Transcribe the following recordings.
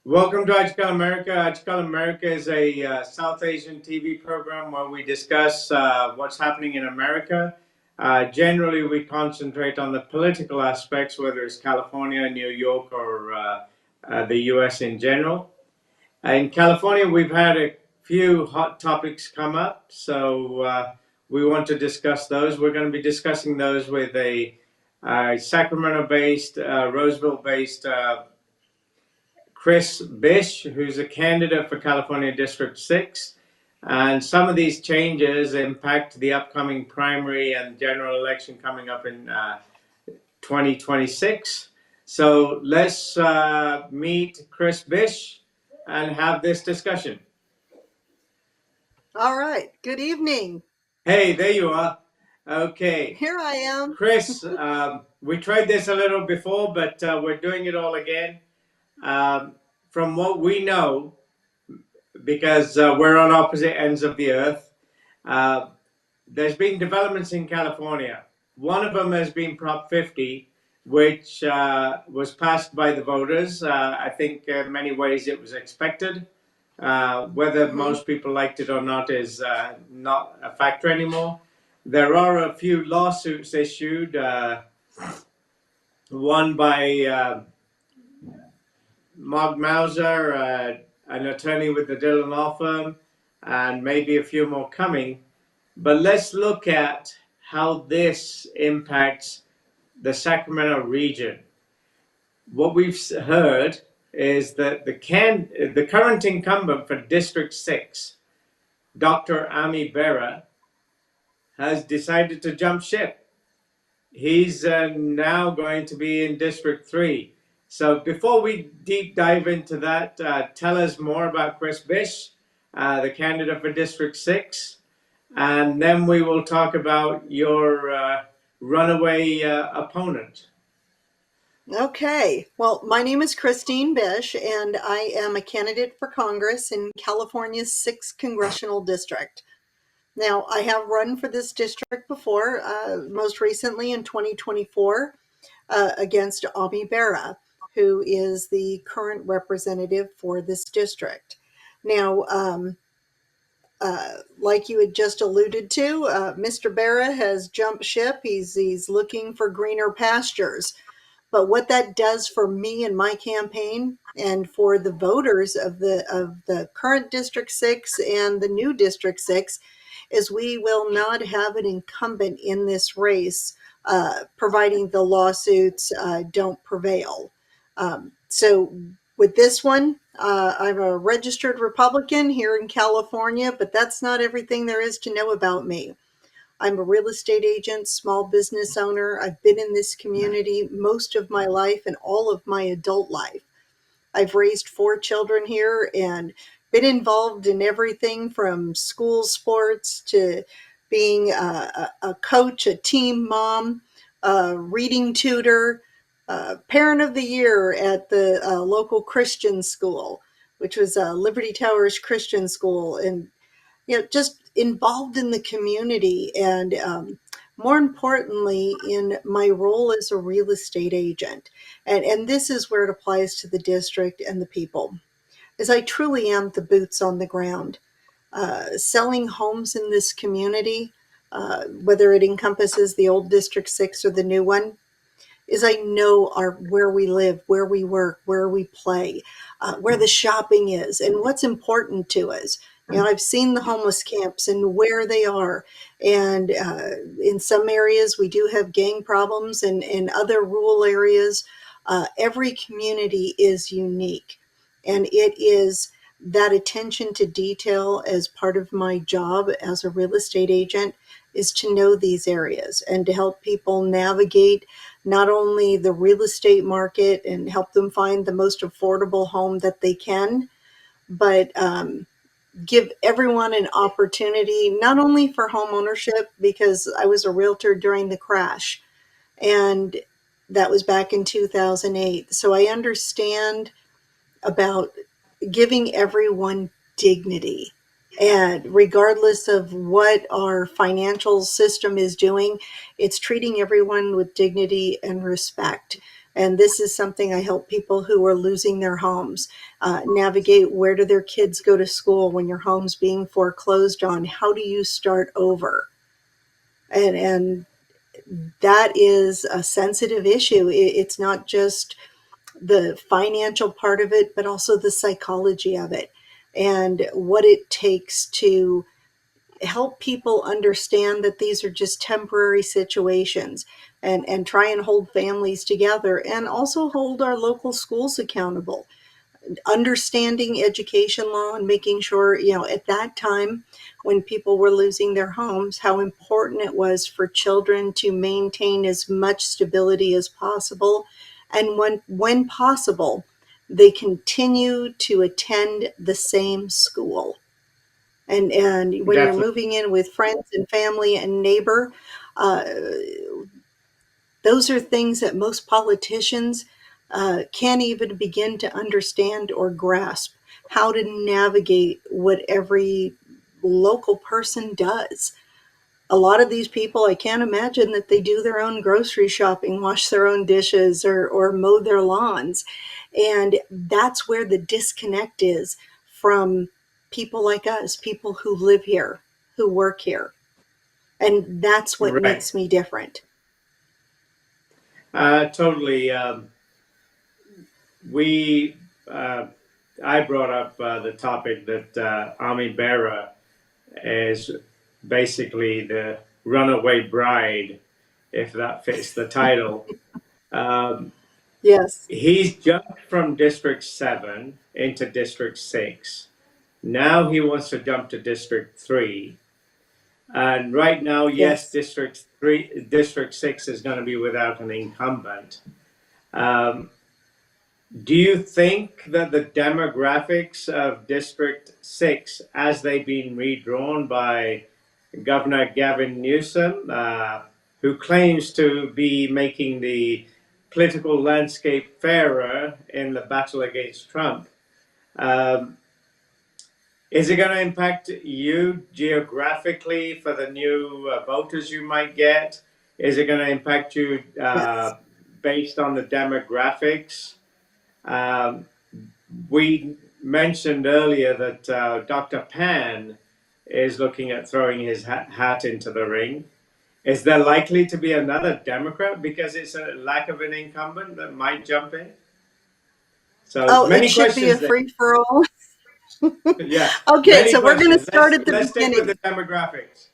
Welcome to Aaj Kal America. Aaj Kal America is a South Asian TV program where we discuss what's happening in America. Generally, we concentrate on the political aspects, whether it's California, New York, or the US in general. In California, we've had a few hot topics come up, so we want to discuss those. We're going to be discussing those with a Sacramento-based, Roseville-based Crishtine Bish, who's a candidate for California District 6. And some of these changes impact the upcoming primary and general election coming up in 2026. So let's meet Crishtine Bish and have this discussion. All right. Good evening. Hey, there you are. Okay. Here I am. Chris, we tried this a little before, but we're doing it all again. From what we know, because we're on opposite ends of the earth, there's been developments in California. One of them has been Prop 50, which was passed by the voters. I think in many ways it was expected. Whether most people liked it or not is not a factor anymore. There are a few lawsuits issued, one by Mark Mauser, an attorney with the Dillon Law Firm, and maybe a few more coming. But let's look at how this impacts the Sacramento region. What we've heard is that the current incumbent for District 6, Dr. Ami Bera, has decided to jump ship. He's now going to be in District 3. So before we deep dive into that, tell us more about Crishtine Bish, the candidate for District 6, and then we will talk about your runaway opponent. Okay. Well, my name is Crishtine Bish, and I am a candidate for Congress in California's 6th Congressional District. Now, I have run for this district before, most recently in 2024, against Ami Bera, who is the current representative for this district. Now, like you had just alluded to, Mr. Bera has jumped ship. He's looking for greener pastures. But what that does for me and my campaign, and for the voters of the current District 6 and the new District 6, is we will not have an incumbent in this race, providing the lawsuits don't prevail. So with this one, I'm a registered Republican here in California, but that's not everything there is to know about me. I'm a real estate agent, small business owner. I've been in this community most of my life and all of my adult life. I've raised 4 children here and been involved in everything from school sports to being a coach, a team mom, a reading tutor, parent of the year at the local Christian school, which was Liberty Towers Christian School, and just involved in the community, and more importantly, in my role as a real estate agent. And this is where it applies to the district and the people, as I truly am the boots on the ground. Selling homes in this community, whether it encompasses the old District 6 or the new one, is I know where we live, where we work, where we play, where the shopping is, and what's important to us. I've seen the homeless camps and where they are. And in some areas, we do have gang problems, and in other rural areas, every community is unique. And it is that attention to detail as part of my job as a real estate agent, is to know these areas and to help people navigate not only the real estate market and help them find the most affordable home that they can, but give everyone an opportunity, not only for home ownership, because I was a realtor during the crash, and that was back in 2008. So I understand about giving everyone dignity. And regardless of what our financial system is doing, it's treating everyone with dignity and respect. And this is something I help people who are losing their homes navigate. Where do their kids go to school when your home's being foreclosed on? How do you start over? And that is a sensitive issue. It's not just the financial part of it, but also the psychology of it and what it takes to help people understand that these are just temporary situations, and try and hold families together and also hold our local schools accountable. Understanding education law and making sure, at that time when people were losing their homes, how important it was for children to maintain as much stability as possible. And when possible, they continue to attend the same school. And when you're Definitely. moving in with friends and family and neighbor, uh, those are things that most politicians can't even begin to understand or grasp how to navigate what every local person does. A lot of these people, I can't imagine that they do their own grocery shopping, wash their own dishes, or mow their lawns. And that's where the disconnect is from people like us, people who live here, who work here. And that's what Right. makes me different. Totally. We, I brought up the topic that Army Bearer is basically the runaway bride, if that fits the title. Um, Yes, he's jumped from District 7 into District 6. Now he wants to jump to District 3. And right now, yes, yes. District 6 is going to be without an incumbent. Um, Do you think that the demographics of District 6, as they've been redrawn by Governor Gavin Newsom, who claims to be making the political landscape fairer in the battle against Trump, um, is it going to impact you geographically for the new voters you might get? Is it going to impact you Yes. based on the demographics? Um, we mentioned earlier that Dr. Pan is looking at throwing his hat into the ring. Is there likely to be another Democrat because it's a lack of an incumbent that might jump in? So Oh, it many should be a questions there. free for all. Yeah, Okay, many so we're going to questions. start at the Let's stick with the beginning. demographics.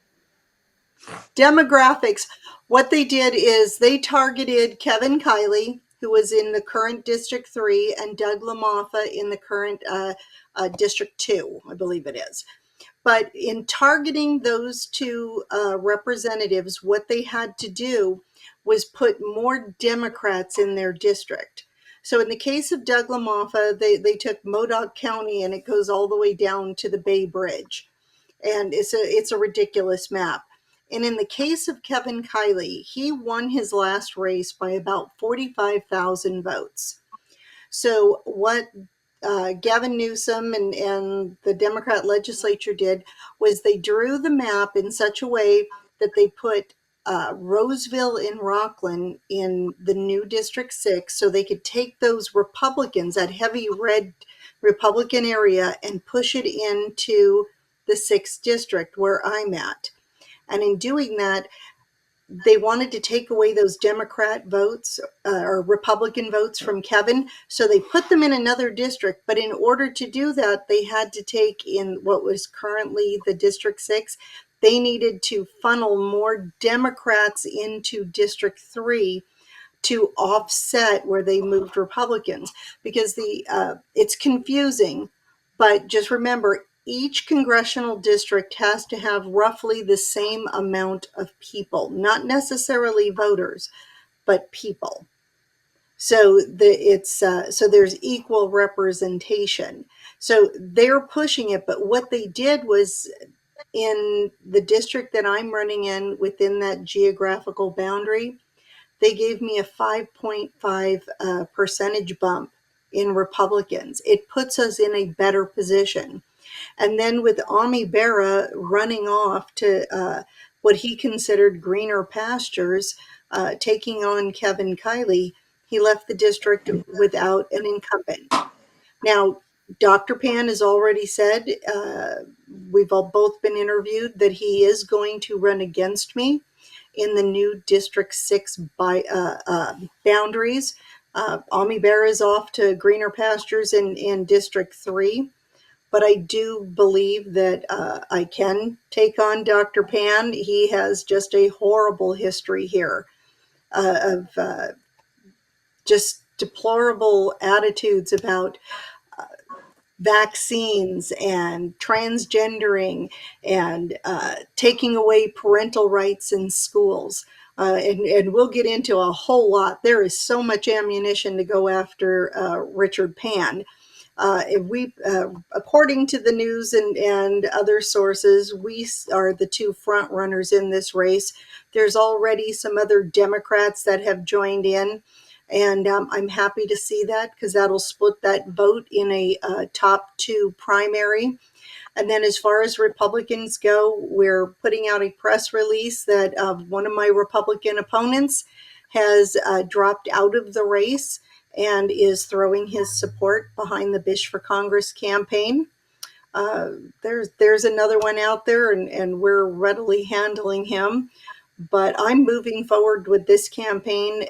Demographics. What they did is they targeted Kevin Kiley, who was in the current District 3, and Doug LaMoffa in the current District 2, I believe it is. But in targeting those two representatives, what they had to do was put more Democrats in their district. So in the case of Doug LaMoffa, they took Modoc County and it goes all the way down to the Bay Bridge. And it's a ridiculous map. And in the case of Kevin Kiley, he won his last race by about 45,000 votes. So what Gavin Newsom and the Democrat legislature did was they drew the map in such a way that they put Roseville in Rockland in the new District 6 so they could take those Republicans, that heavy red Republican area, and push it into the 6th district where I'm at. And in doing that, they wanted to take away those Democrat votes or Republican votes from Kevin. So they put them in another district. But in order to do that, they had to take in what was currently the District 6. They needed to funnel more Democrats into District 3 to offset where they moved Republicans, because the it's confusing, but just remember each congressional district has to have roughly the same amount of people, not necessarily voters, but people. So so there's equal representation. So they're pushing it, but what they did was in the district that I'm running in within that geographical boundary, they gave me a 5.5 percentage bump in Republicans. It puts us in a better position. And then with Ami Bera running off to what he considered greener pastures, taking on Kevin Kiley, he left the district without an incumbent. Now, Dr. Pan has already said, we've all both been interviewed, that he is going to run against me in the new District 6 boundaries. Ami Bear is off to greener pastures in District 3. But I do believe that I can take on Dr. Pan. He has just a horrible history here of just deplorable attitudes about vaccines and transgendering and taking away parental rights in schools. And we'll get into a whole lot. There is so much ammunition to go after Richard Pan. According to the news and other sources, we are the two front runners in this race. There's already some other Democrats that have joined in, and I'm happy to see that because that'll split that vote in a top two primary. And then as far as Republicans go, we're putting out a press release that one of my Republican opponents has dropped out of the race and is throwing his support behind the Bish for Congress campaign. There's another one out there, and we're readily handling him. But I'm moving forward with this campaign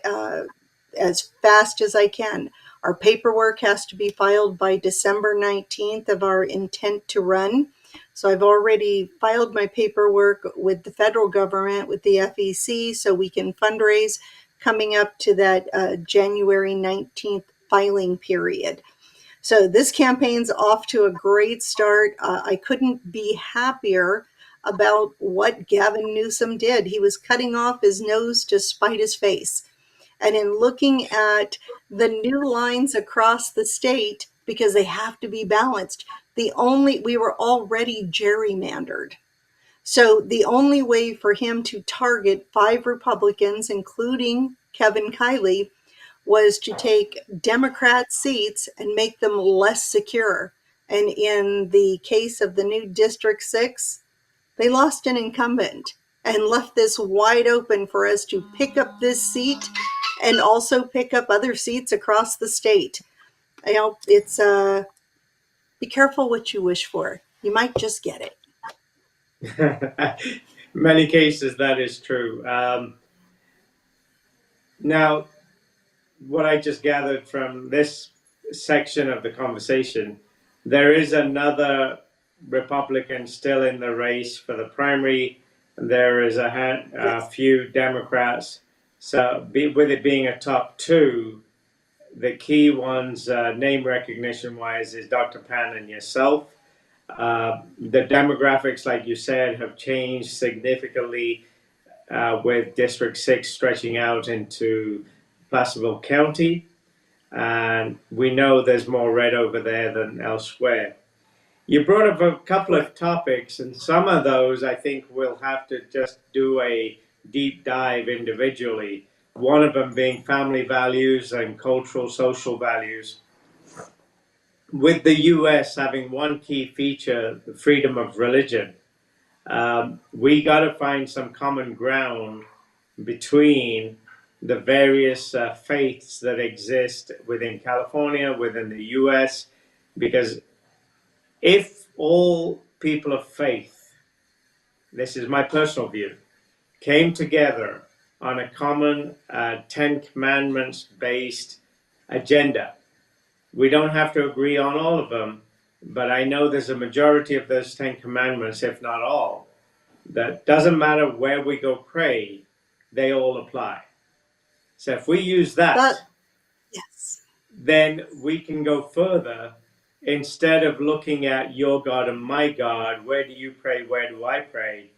as fast as I can. Our paperwork has to be filed by December 19th of our intent to run. So I've already filed my paperwork with the federal government, with the FEC, so we can fundraise coming up to that January 19th filing period. So this campaign's off to a great start. I couldn't be happier about what Gavin Newsom did. He was cutting off his nose to spite his face. And in looking at the new lines across the state, because they have to be balanced, we were already gerrymandered. So the only way for him to target 5 Republicans, including Kevin Kiley, was to take Democrat seats and make them less secure. And in the case of the new District 6, they lost an incumbent and left this wide open for us to pick up this seat and also pick up other seats across the state. You know, it's be careful what you wish for. You might just get it. Many cases that is true. Now, what I just gathered from this section of the conversation, there is another Republican still in the race for the primary. There is a few Democrats. So, with it being a top 2, the key ones, name recognition wise, is Dr. Pan and yourself. The demographics, like you said, have changed significantly with District 6 stretching out into Placerville County. And we know there's more red over there than elsewhere. You brought up a couple of topics, and some of those I think we'll have to just do a deep dive individually. One of them being family values and cultural, social values. With the US having one key feature, the freedom of religion, we got to find some common ground between the various faiths that exist within California, within the US, because if all people of faith, this is my personal view, came together on a common 10 Commandments based agenda, we don't have to agree on all of them, but I know there's a majority of those 10 Commandments, if not all, that doesn't matter where we go pray, they all apply. So if we use that, yes, then we can go further. Instead of looking at your God and my God, where do you pray, where do I pray?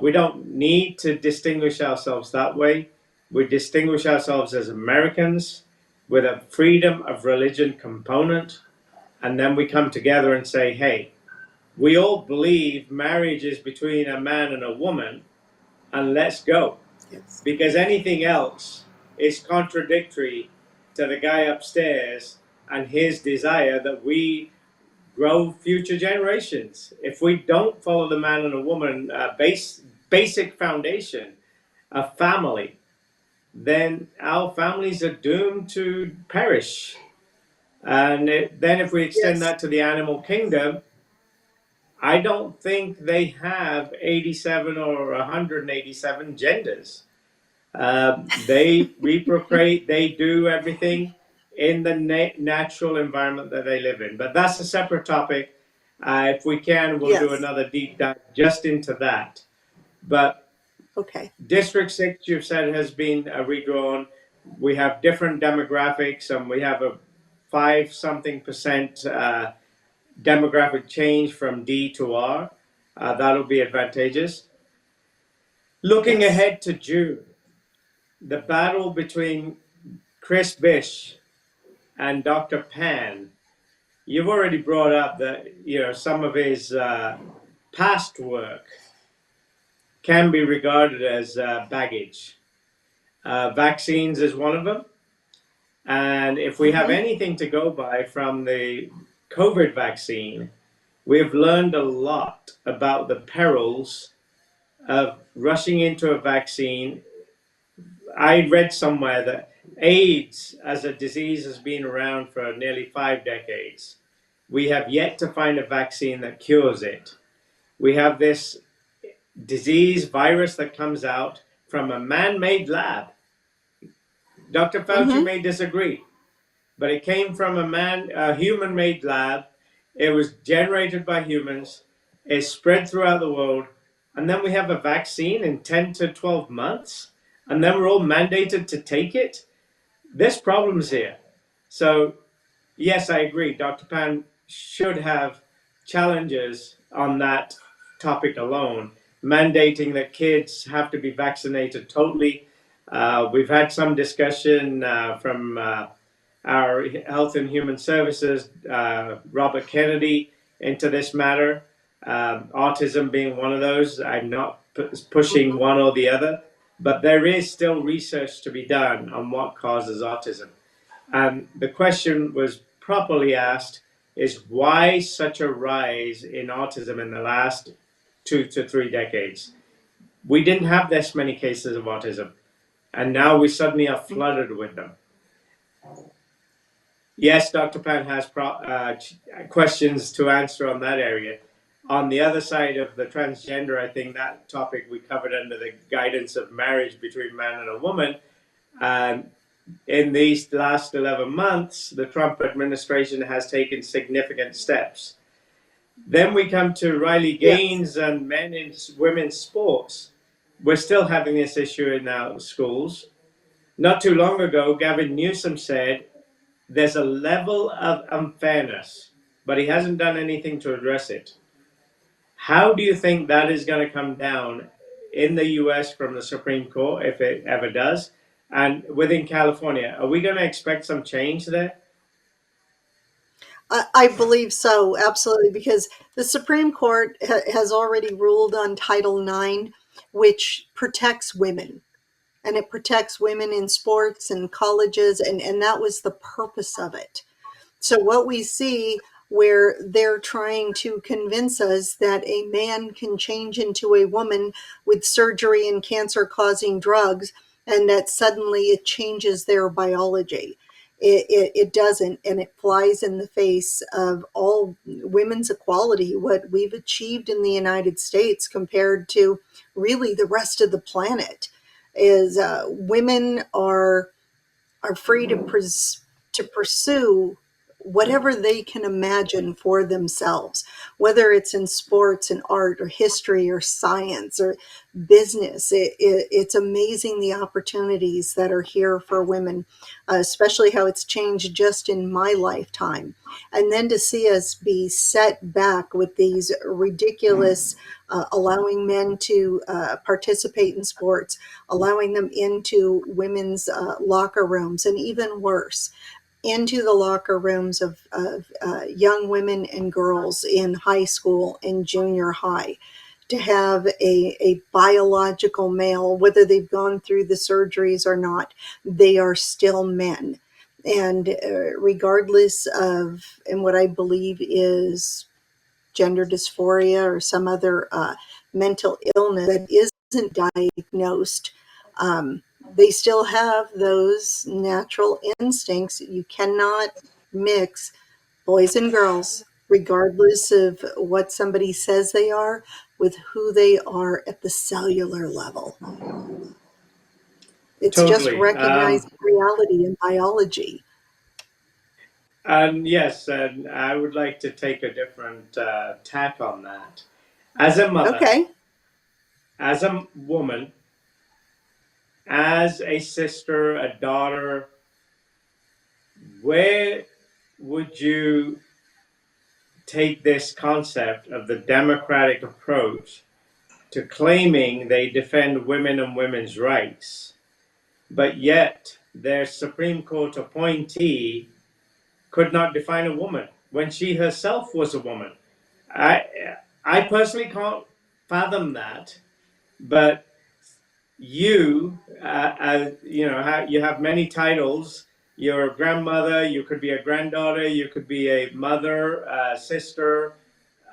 We don't need to distinguish ourselves that way. We distinguish ourselves as Americans with a freedom of religion component. And then we come together and say, hey, we all believe marriage is between a man and a woman, and let's go. yes. Because anything else is contradictory to the guy upstairs and his desire that we grow future generations. If we don't follow the man and a woman basic foundation of family, then our families are doomed to perish. And then, if we extend Yes. that to the animal kingdom, I don't think they have 87 or 187 genders. They reprocreate, they do everything in the natural environment that they live in. But that's a separate topic. If we can, we'll do Yes. another deep dive just into that. But Okay. District 6, you've said, has been redrawn. We have different demographics, and we have a 5 something percent demographic change from D to R. That'll be advantageous. Looking Yes. ahead to June, the battle between Chris Bish and Dr. Pan. You've already brought up that some of his past work can be regarded as baggage. Vaccines is one of them, and if we have Mm-hmm. anything to go by from the COVID vaccine, we've learned a lot about the perils of rushing into a vaccine. I read somewhere that AIDS as a disease has been around for nearly 5 decades. We have yet to find a vaccine that cures it. We have this disease virus that comes out from a man made lab. Dr. Fauci Mm-hmm. may disagree, but it came from a human made lab. It was generated by humans. It spread throughout the world. And then we have a vaccine in 10 to 12 months. And then we're all mandated to take it. There's problems here. So, yes, I agree. Dr. Pan should have challenges on that topic alone, mandating that kids have to be vaccinated totally. We've had some discussion from our Health and Human Services, Robert Kennedy, into this matter. Autism being one of those. I'm not pushing one or the other, but there is still research to be done on what causes autism. And the question was properly asked is why such a rise in autism in the last 2 to 3 decades? We didn't have this many cases of autism, and now we suddenly are flooded with them. Yes, Dr. Pan has questions to answer on that area. On the other side of the transgender, I think that topic we covered under the guidance of marriage between man and a woman. Um, in these last 11 months, the Trump administration has taken significant steps. Then we come to Riley Yes. Gaines and men in women's sports. We're still having this issue in our schools. Not too long ago, Gavin Newsom said there's a level of unfairness, but he hasn't done anything to address it. How do you think that is going to come down in the US from the Supreme Court, if it ever does? And within California, are we going to expect some change there? I believe so, absolutely, because the Supreme Court has already ruled on Title IX, which protects women, and it protects women in sports and colleges, and that was the purpose of it. So what we see where they're trying to convince us that a man can change into a woman with surgery and cancer causing drugs, and that suddenly it changes their biology. It doesn't, and it flies in the face of all women's equality, what we've achieved in the United States compared to really the rest of the planet. Is women are free to pursue whatever they can imagine for themselves, whether it's in sports and art or history or science or business. It's amazing the opportunities that are here for women, especially how it's changed just in my lifetime. And then to see us be set back with these ridiculous allowing men to participate in sports, allowing them into women's locker rooms, and even worse, into the locker rooms of young women and girls in high school and junior high. To have a biological male, whether they've gone through the surgeries or not, they are still men. And regardless of, and what I believe is gender dysphoria or some other mental illness that isn't diagnosed, um, they still have those natural instincts. You cannot mix boys and girls, regardless of what somebody says they are, with who they are at the cellular level. It's just Totally. recognizing reality in biology. And yes, and I would like to take a different tack on that. As a mother, Okay. as a woman, as a sister, a daughter, where would you take this concept of the democratic approach to claiming they defend women and women's rights, but yet their Supreme Court appointee could not define a woman when she herself was a woman? I I personally can't fathom that, but you have many titles. You're a grandmother, you could be a granddaughter, you could be a mother, sister,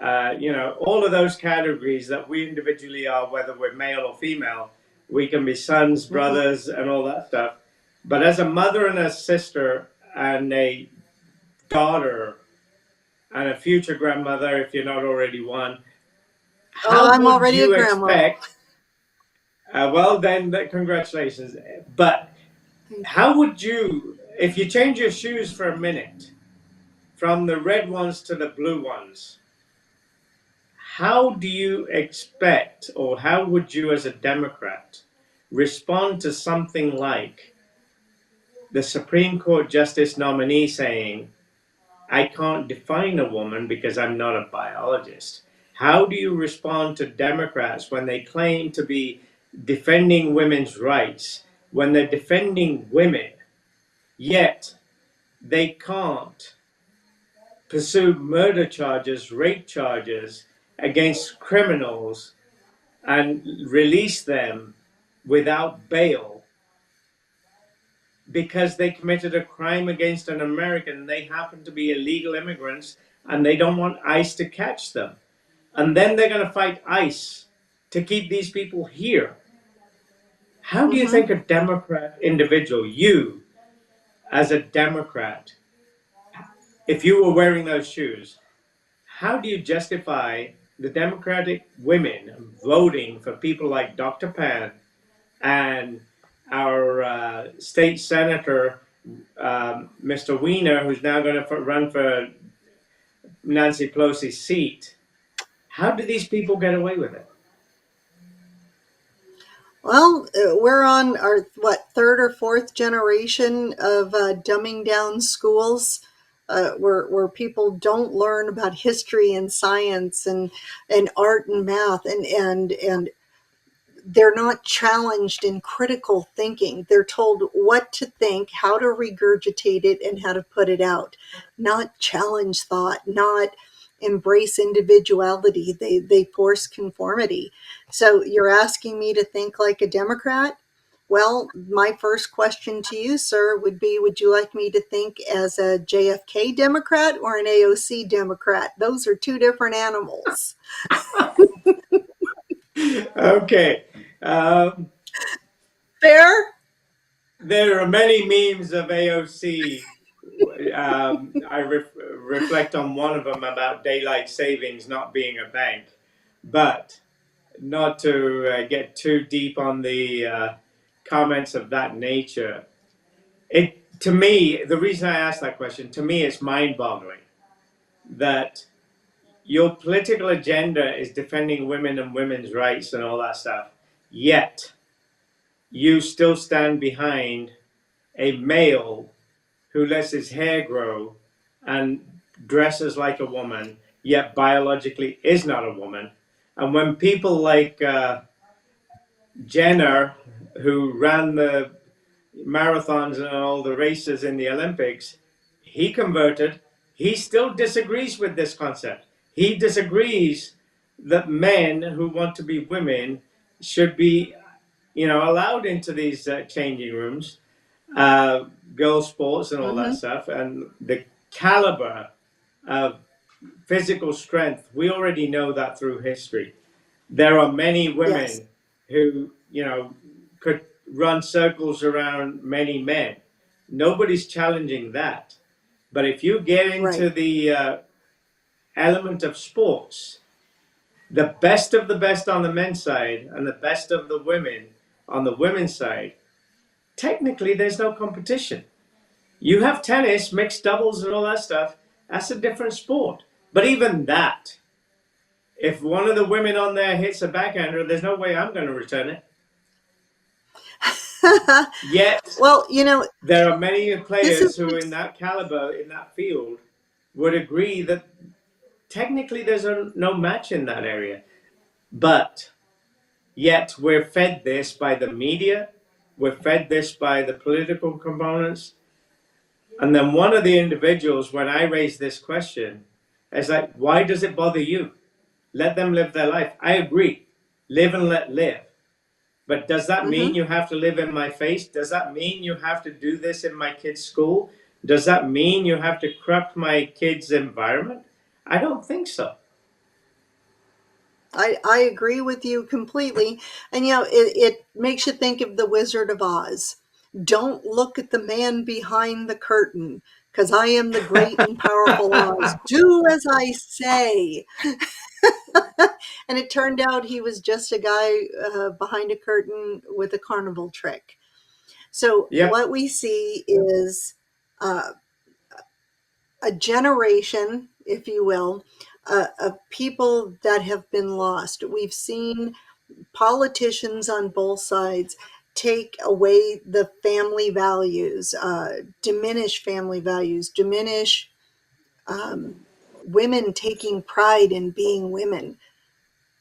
all of those categories that we individually are, whether we're male or female. We can be sons, Mm-hmm. brothers, and all that stuff. But as a mother and a sister and a daughter and a future grandmother, if you're not already one, Oh, how I'm would already a you grandma. expect? Well, then, congratulations. But how would you, if you change your shoes for a minute from the red ones to the blue ones, how do you expect, or how would you, as a Democrat, respond to something like the Supreme Court Justice nominee saying, I can't define a woman because I'm not a biologist? How do you respond to Democrats when they claim to be defending women's rights, when they're defending women, yet they can't pursue murder charges, rape charges against criminals and release them without bail because they committed a crime against an American? They happen to be illegal immigrants and they don't want ICE to catch them. And then they're going to fight ICE to keep these people here. How do you Mm-hmm. think a Democrat individual, you as a Democrat, if you were wearing those shoes, how do you justify the Democratic women voting for people like Dr. Pan and our state senator, Mr. Weiner, who's now going to run for Nancy Pelosi's seat? How do these people get away with it? Well, we're on our what third or fourth generation of dumbing down schools, where people don't learn about history and science and art and math and they're not challenged in critical thinking. They're told what to think, how to regurgitate it, and how to put it out, not challenge thought, not embrace individuality. They force conformity. So you're asking me to think like a Democrat? Well, my first question to you, sir, would be, would you like me to think as a JFK Democrat or an AOC Democrat? Those are two different animals. Okay. Um, Fair? there are many memes of AOC. I reflect on one of them about daylight savings not being a bank, but not to get too deep on the comments of that nature. It to me, the reason I asked that question, to me, it's mind-boggling that your political agenda is defending women and women's rights and all that stuff, yet you still stand behind a male who lets his hair grow and dresses like a woman, yet biologically is not a woman. And when people like Jenner, who ran the marathons and all the races in the Olympics, he converted. He still disagrees with this concept. He disagrees that men who want to be women should be, allowed into these changing rooms, girl sports, and all that Mm-hmm. stuff. And the caliber of physical strength, we already know that through history. There are many Yes. women who, could run circles around many men. Nobody's challenging that. But if you get into Right. the element of sports, the best of the best on the men's side and the best of the women on the women's side, technically there's no competition. You have tennis, mixed doubles, and all that stuff. That's a different sport. But even that, if one of the women on there hits a backhander, there's no way I'm going to return it. Yet, Well, there are many this is players who, in that caliber, in that field, would agree that technically there's no match in that area. But yet, we're fed this by the media, we're fed this by the political components. And then one of the individuals, when I raised this question, is like, why does it bother you? Let them live their life. I agree. Live and let live. But does that mean mhm. you have to live in my face? Does that mean you have to do this in my kid's school? Does that mean you have to corrupt my kid's environment? I don't think so. I agree with you completely. And it makes you think of the Wizard of Oz. Don't look at the man behind the curtain, because I am the great and powerful Oz. Do as I say. And it turned out he was just a guy behind a curtain with a carnival trick. So Yep, what we see is uh, a generation, if you will, of people that have been lost. We've seen politicians on both sides take away the family values, diminish family values, diminish um, women taking pride in being women.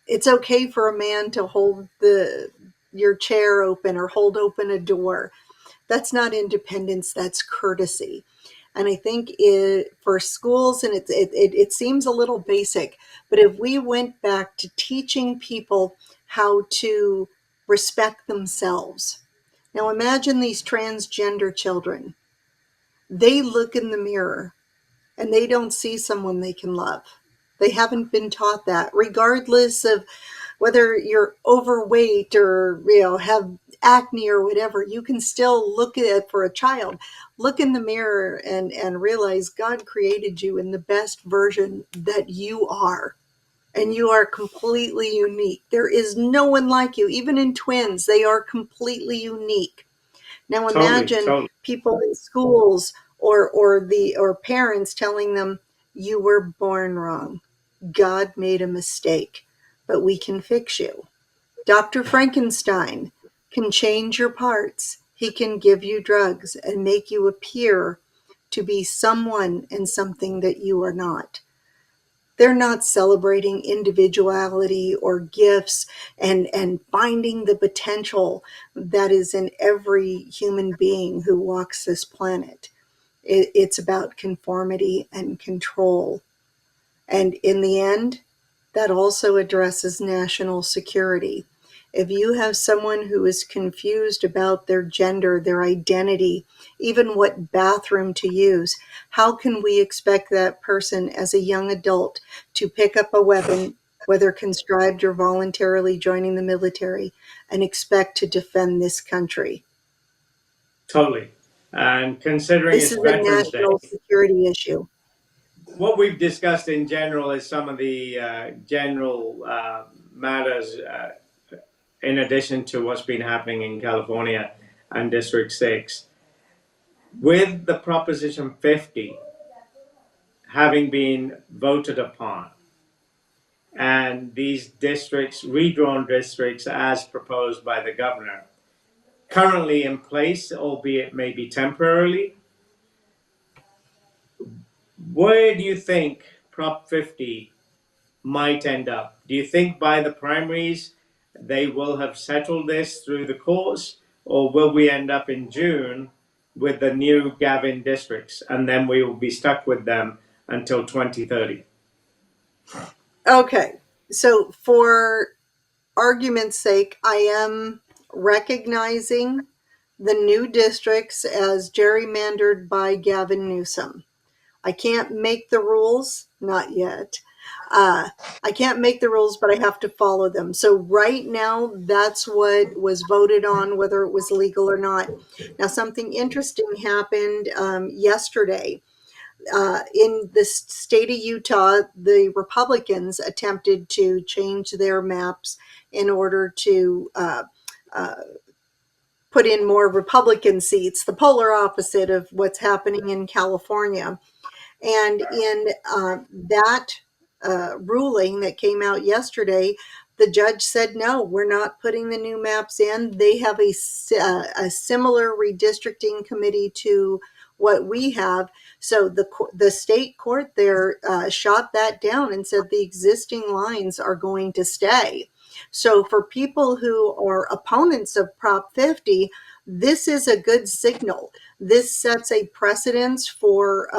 It's okay for a man to hold the your chair open or hold open a door. That's not independence, that's courtesy. And I think for schools, and it seems a little basic, but if we went back to teaching people how to respect themselves. Now imagine these transgender children. They look in the mirror and they don't see someone they can love. They haven't been taught that, regardless of whether you're overweight or have acne or whatever. You can still look at it. For a child, look in the mirror and realize God created you in the best version that you are, and you are completely unique. There is no one like you. Even in twins, they are completely unique. Now totally, imagine totally. people in schools or parents telling them, you were born wrong, God made a mistake, but we can fix you. Dr. Frankenstein can change your parts. He can give you drugs and make you appear to be someone and something that you are not. They're not celebrating individuality or gifts and finding the potential that is in every human being who walks this planet. It's about conformity and control. And in the end, that also addresses national security. If you have someone who is confused about their gender, their identity, even what bathroom to use, how can we expect that person as a young adult to pick up a weapon, whether conscribed or voluntarily joining the military, and expect to defend this country? Totally. And considering This it's is a Veterans Day, national security issue. what we've discussed in general is some of the general matters in addition to what's been happening in California and District 6. With the Proposition 50 having been voted upon, and these districts, redrawn districts as proposed by the governor, currently in place, albeit maybe temporarily, where do you think Prop 50 might end up? Do you think by the primaries they will have settled this through the courts, or will we end up in June with the new Gavin districts and then we will be stuck with them until 2030? Okay, so for argument's sake, I am recognizing the new districts as gerrymandered by Gavin Newsom. I can't make the rules, not yet. I can't make the rules, but I have to follow them. So right now, that's what was voted on, whether it was legal or not. Now, something interesting happened yesterday. In the state of Utah, the Republicans attempted to change their maps in order to uh, put in more Republican seats, the polar opposite of what's happening in California. And in that ruling that came out yesterday, the judge said, no, we're not putting the new maps in. They have a similar redistricting committee to what we have. So the state court there shot that down and said the existing lines are going to stay. So for people who are opponents of Prop 50, this is a good signal. This sets a precedence for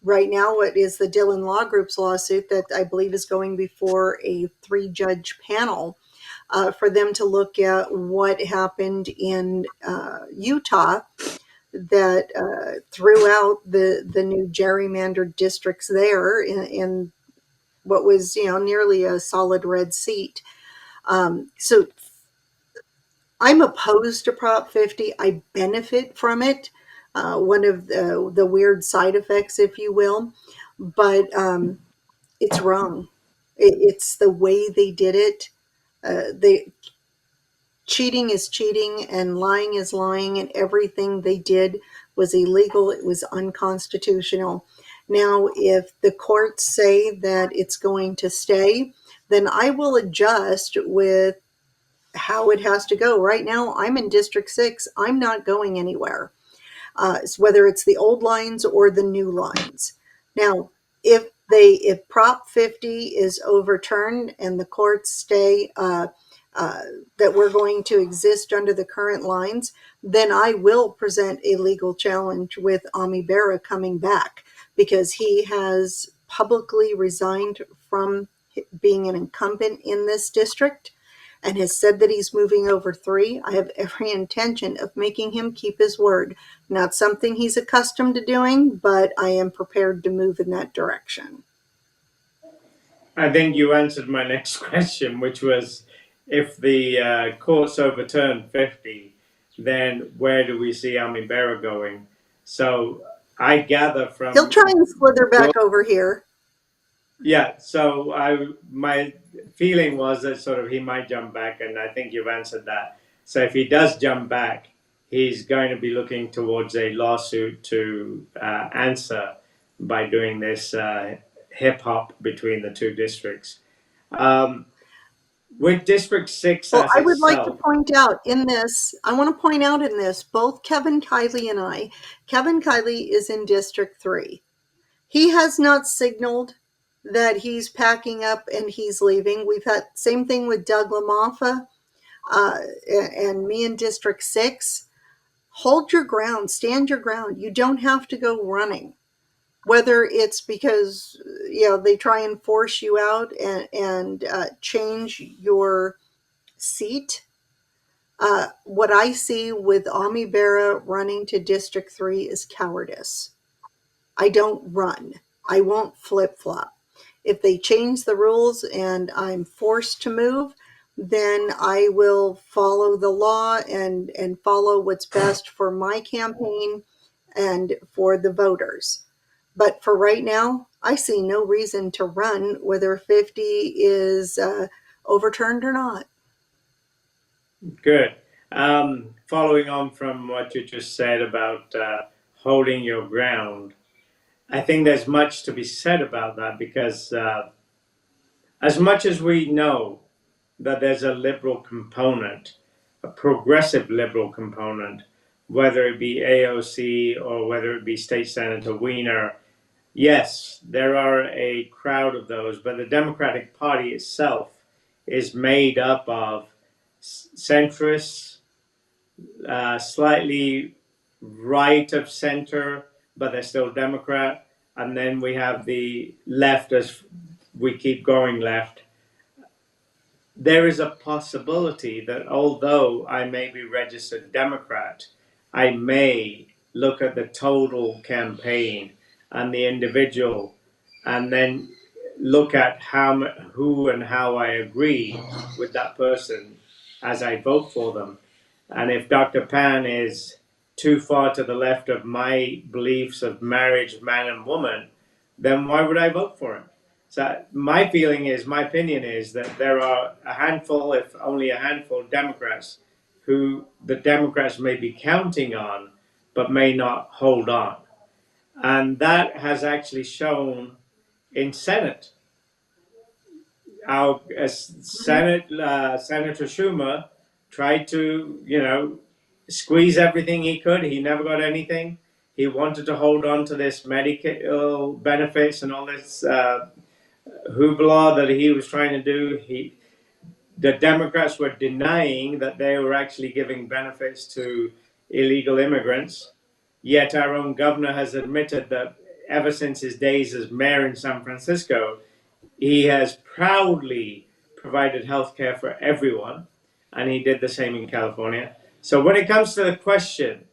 right now what is the Dillon Law Group's lawsuit that I believe is going before a 3-judge panel for them to look at what happened in Utah that threw out the new gerrymandered districts there in what was nearly a solid red seat. So I'm opposed to Prop 50. I benefit from it. One of the weird side effects, if you will, but it's wrong. It's the way they did it. They cheating is cheating, and lying is lying, and everything they did was illegal. It was unconstitutional. Now, if the courts say that it's going to stay, then I will adjust with how it has to go. Right now, I'm in District 6. I'm not going anywhere, whether it's the old lines or the new lines. Now, if Prop 50 is overturned and the courts stay uh, that we're going to exist under the current lines, then I will present a legal challenge with Ami Bera coming back because he has publicly resigned from being an incumbent in this district and has said that he's moving over 3. I have every intention of making him keep his word. Not something he's accustomed to doing, but I am prepared to move in that direction. I think you answered my next question, which was if the courts overturn 50, then where do we see Ami Bera going? So I gather He'll from try and slither your back over here. yeah, so my feeling was that sort of he might jump back, and I think you've answered that. So if he does jump back, he's going to be looking towards a lawsuit to answer by doing this hip hop between the two districts. Um, with District 6 Well, as I would like to itself, point out in this, I want to point out in this, both Kevin Kiley and I, Kevin Kiley is in District 3. He has not signaled that he's packing up and he's leaving. We've had same thing with Doug LaMaffa uh, and me in District 6. Hold your ground, stand your ground. You don't have to go running. Whether it's because they try and force you out and change your seat. What I see with Ami Bera running to District 3 is cowardice. I don't run. I won't flip flop. If they change the rules and I'm forced to move, then I will follow the law and follow what's best for my campaign and for the voters. But for right now, I see no reason to run whether 50 is overturned or not. good. Following on from what you just said about holding your ground, I think there's much to be said about that because as much as we know that there's a liberal component, a progressive liberal component, whether it be AOC or whether it be State Senator Wiener, yes, there are a crowd of those, but the Democratic Party itself is made up of centrists, slightly right of center, but they're still Democrat. And then we have the left as we keep going left. There is a possibility that although I may be registered Democrat, I may look at the total campaign and the individual and then look at who and how I agree with that person as I vote for them. And if Dr. Pan is too far to the left of my beliefs of marriage, man and woman, then why would I vote for him? So my feeling is, my opinion is that there are a handful, if only a handful, of Democrats who the Democrats may be counting on, but may not hold on. And that has actually shown in Senate. Our Senator Schumer tried to, squeeze everything he could. He never got anything. He wanted to hold on to this medical benefits and all this hoopla that he was trying to do. The Democrats were denying that they were actually giving benefits to illegal immigrants. Yet our own governor has admitted that ever since his days as mayor in San Francisco, he has proudly provided health care for everyone, and he did the same in California. So when it comes to the question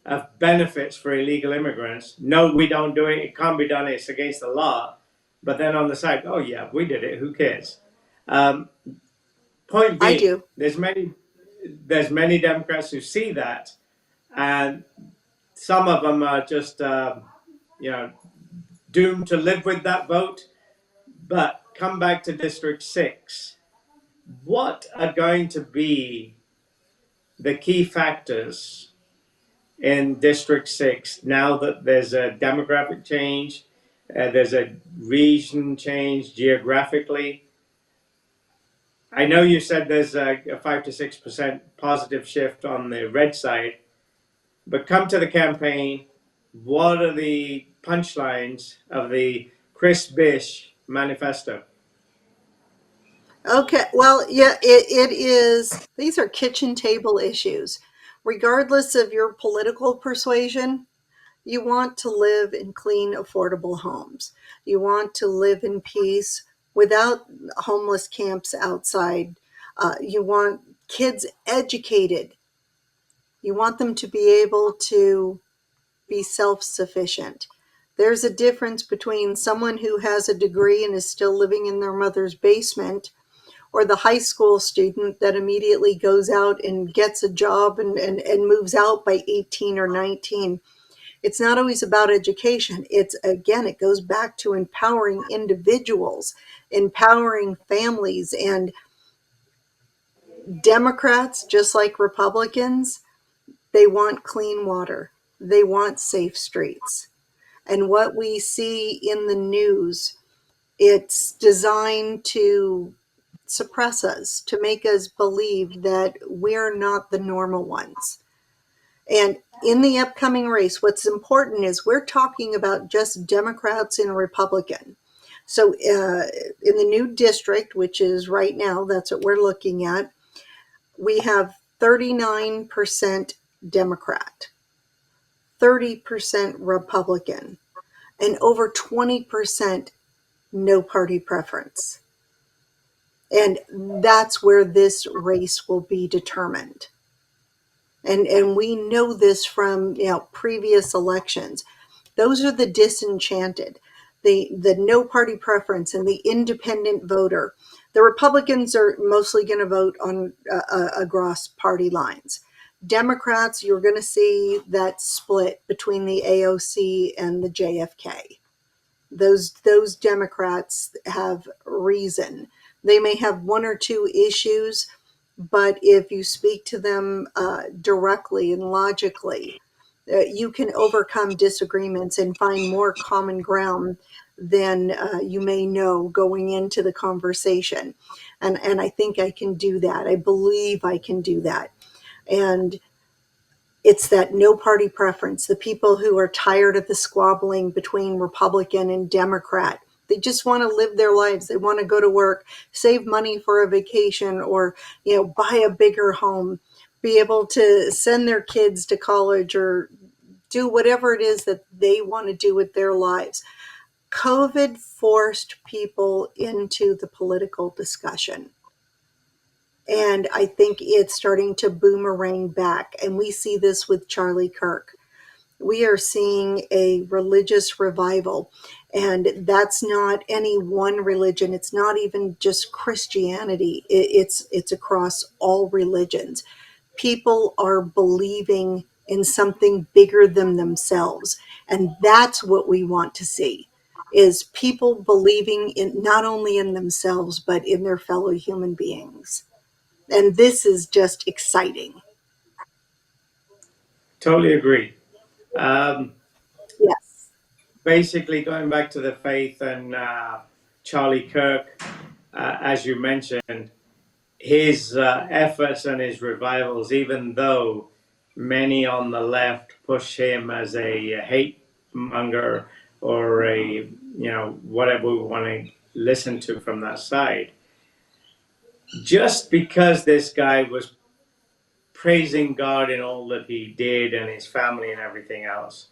of benefits for illegal immigrants, no, we don't do it. It can't be done. It's against the law. But then on the side, oh yeah, we did it. Who cares? Um, Point I being, do. there's many Democrats who see that, and some of them are just you know doomed to live with that vote. But come back to District 6. What are going to be the key factors in District 6 now that there's a demographic change, there's a region change geographically? I know you said there's a 5 to 6% positive shift on the red side, but come to the campaign. What are the punchlines of the Chris Bish manifesto? Okay, well, yeah, it is. These are kitchen table issues. Regardless of your political persuasion, you want to live in clean, affordable homes. You want to live in peace without homeless camps outside. You want kids educated. You want them to be able to be self sufficient. There's a difference between someone who has a degree and is still living in their mother's basement, or the high school student that immediately goes out and gets a job and moves out by 18 or 19. It's not always about education. It's, again, it goes back to empowering individuals, empowering families. And Democrats, just like Republicans, they want clean water, they want safe streets. And what we see in the news, it's designed to suppress us, to make us believe that we're not the normal ones. And in the upcoming race, what's important is we're talking about just Democrats and Republican. So in the new district, which is right now, that's what we're looking at, we have 39% Democrat, 30% Republican, and over 20% no party preference. And that's where this race will be determined. And we know this from previous elections. Those are the disenchanted, the no party preference and the independent voter. The Republicans are mostly going to vote on across party lines. Democrats, you're going to see that split between the AOC and the JFK. Those Democrats have reason. They may have one or two issues, but if you speak to them directly and logically, you can overcome disagreements and find more common ground than you may know going into the conversation. And I think I can do that. I believe I can do that. And it's that no party preference, the people who are tired of the squabbling between Republican and Democrat. They just want to live their lives. They want to go to work, save money for a vacation, or buy a bigger home, be able to send their kids to college, or do whatever it is that they want to do with their lives. COVID forced people into the political discussion. And I think it's starting to boomerang back. And we see this with Charlie Kirk. We are seeing a religious revival, and that's not any one religion. It's not even just Christianity. It's across all religions. People are believing in something bigger than themselves, and that's what we want to see, is people believing in not only in themselves but in their fellow human beings. And this is just exciting. Totally agree. Um, Yes. Basically, going back to the faith and Charlie Kirk, as you mentioned, his efforts and his revivals, even though many on the left push him as a hate monger or a, whatever we want to listen to from that side, just because this guy was praising God in all that he did and his family and everything else,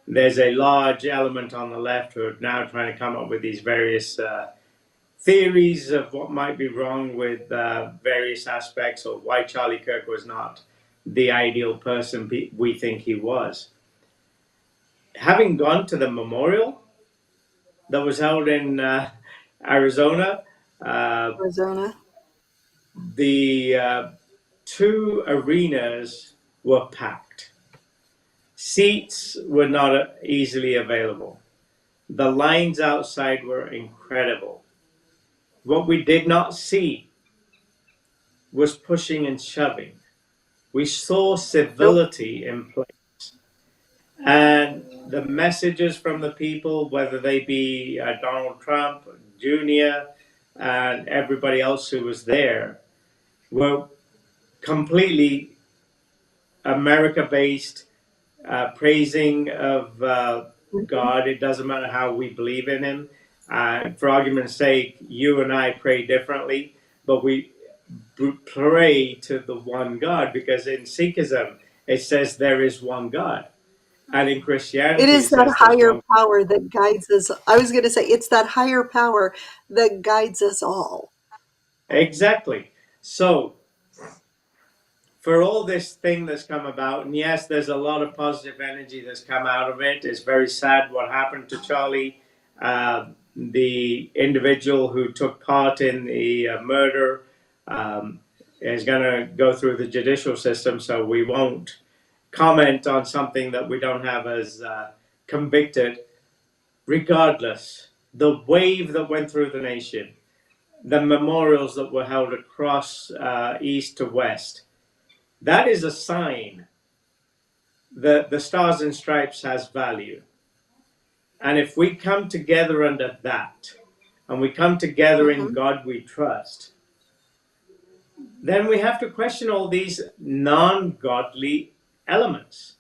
there's a large element on the left who are now trying to come up with these various theories of what might be wrong with various aspects or why Charlie Kirk was not the ideal person we think he was. Having gone to the memorial that was held in Arizona, uh, Arizona. the two arenas were packed. Seats were not easily available. The lines outside were incredible. What we did not see was pushing and shoving. We saw Nope. civility in place. And the messages from the people, whether they be Donald Trump Jr. and everybody else who was there, were completely America based, praising of Mhm. God. It doesn't matter how we believe in Him. For argument's sake, you and I pray differently, but we pray to the one God because in Sikhism it says there is one God, and in It Christianity is it that says there's higher one. power that guides us. I was going to say it's that higher power that guides us all. Exactly. So for all this thing that's come about, and yes, there's a lot of positive energy that's come out of it. It's very sad what happened to Charlie, the individual who took part in the murder. Um, is going to go through the judicial system, so we won't comment on something that we don't have as convicted. Regardless, the wave that went through the nation, the memorials that were held across east to west, that is a sign that the Stars and Stripes has value. And if we come together under that, and we come together in Hmm. God we trust, then we have to question all these non godly elements.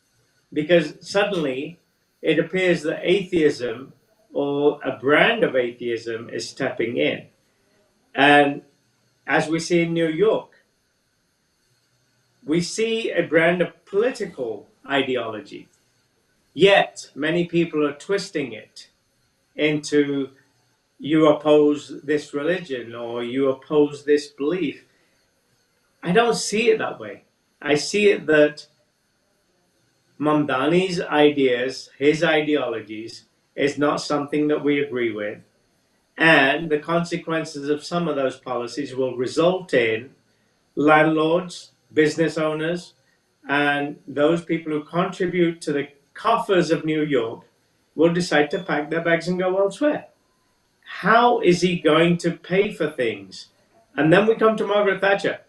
Because suddenly it appears that atheism or a brand of atheism is stepping in. And as we see in New York, we see a brand of political ideology. Yet many people are twisting it into you oppose this religion or you oppose this belief. I don't see it that way. I see it that Mamdani's ideas, his ideologies, is not something that we agree with. And the consequences of some of those policies will result in landlords, business owners, and those people who contribute to the coffers of New York will decide to pack their bags and go elsewhere. How is he going to pay for things? And then we come to Margaret Thatcher.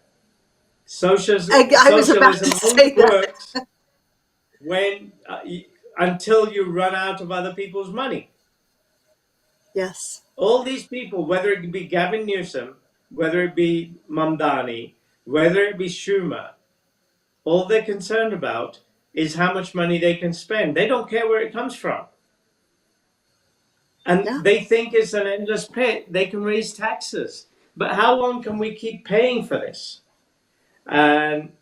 I was about to Socialism only say that. works when until you run out of other people's money. Yes. All these people, whether it be Gavin Newsom, whether it be Mamdani, whether it be Schumer, all they're concerned about is how much money they can spend. They don't care where it comes from. And Yeah. they think it's an endless pit. They can raise taxes. But how long can we keep paying for this? And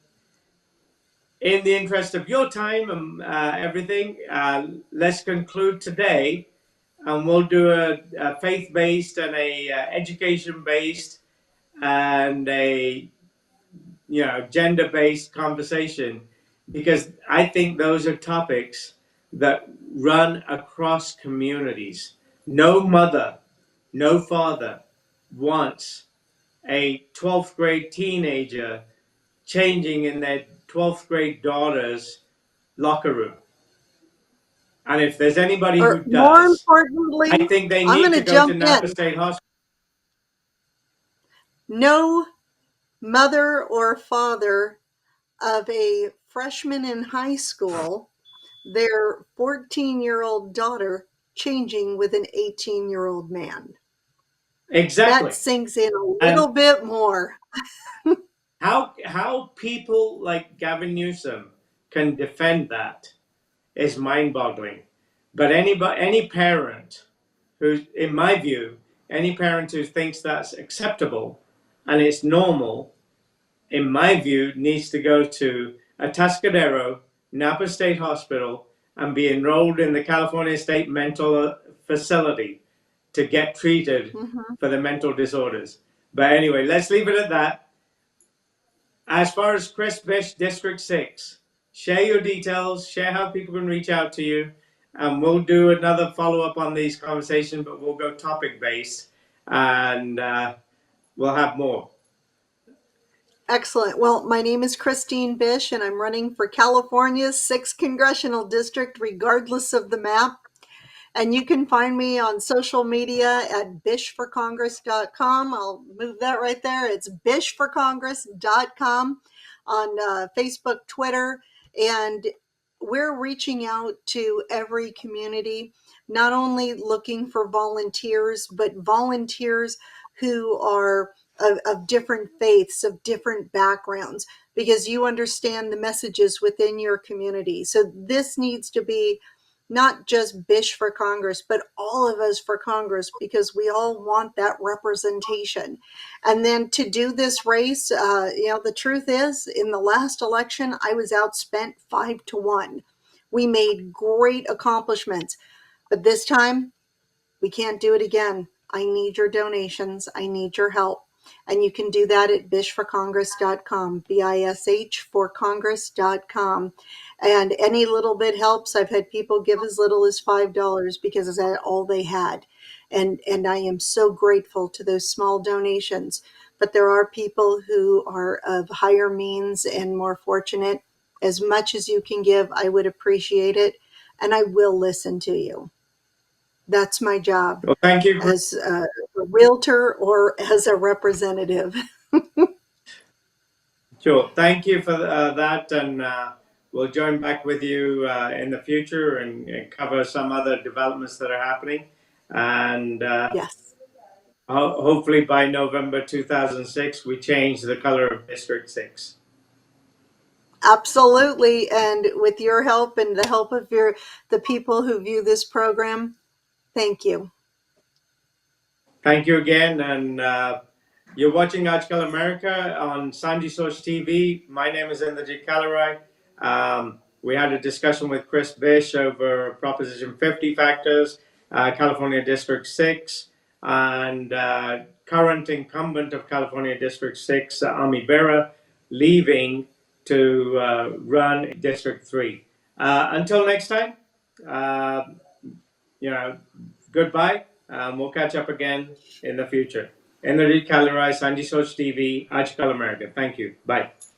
in the interest of your time and everything, let's conclude today, and we'll do a faith-based and a education-based and a gender-based conversation, because I think those are topics that run across communities. No mother, no father wants a 12th grade teenager changing in their 12th grade daughter's locker room. And if there's anybody who Or more does, I importantly, think they I'm need going to to go to jump Napa in. State Hospital. No mother or father of a freshman in high school, their 14-year-old daughter changing with an 18-year-old man. That Exactly. sinks in a And little bit more. how people like Gavin Newsom can defend that is mind-boggling. But any parent who, in my view, any parent who thinks that's acceptable and it's normal, in my view, needs to go to Atascadero, Napa State Hospital, and be enrolled in the California State Mental Facility to get treated Mhm. for the mental disorders. But anyway, let's leave it at that. As far as Chris Bish, District 6, share your details, share how people can reach out to you, and we'll do another follow up on these conversations, but we'll go topic based and we'll have more. Excellent. Well, my name is Crishtine Bish, and I'm running for California's 6th Congressional District, regardless of the map. And you can find me on social media at bishforcongress.com. I'll move that right there. It's bishforcongress.com on Facebook, Twitter, and we're reaching out to every community, not only looking for volunteers, but volunteers who are of different faiths, of different backgrounds, because you understand the messages within your community. So this needs to be not just Bish for Congress, but all of us for Congress, because we all want that representation. And then to do this race, the truth is, in the last election, I was outspent 5-1. We made great accomplishments, but this time we can't do it again. I need your donations. I need your help. And you can do that at bishforcongress.com, BISH for Congress.com. And any little bit helps. I've had people give as little as $5 because that's all they had. And I am so grateful to those small donations. But there are people who are of higher means and more fortunate. As much as you can give, I would appreciate it. And I will listen to you. That's my job Well, thank you. as a realtor or as a representative. Sure. Thank you for that. And we'll join back with you in the future and cover some other developments that are happening. And Yes, hopefully by November 2006, we change the color of District 6. absolutely. And with your help and the help of the people who view this program, thank you. Thank you again. And you're watching Aaj Kal America on Sanjhi Soch TV. My name is Inderjit Kalirai. We had a discussion with Chris Bish over Proposition 50 factors, California District 6, and current incumbent of California District 6, Ami Bera, leaving to run District 3. Until next time, uh, you know, goodbye. We'll catch up again in the future. Inderjit Kalirai, Sanjhi Soch TV, Aaj Kal America. Thank you. Bye.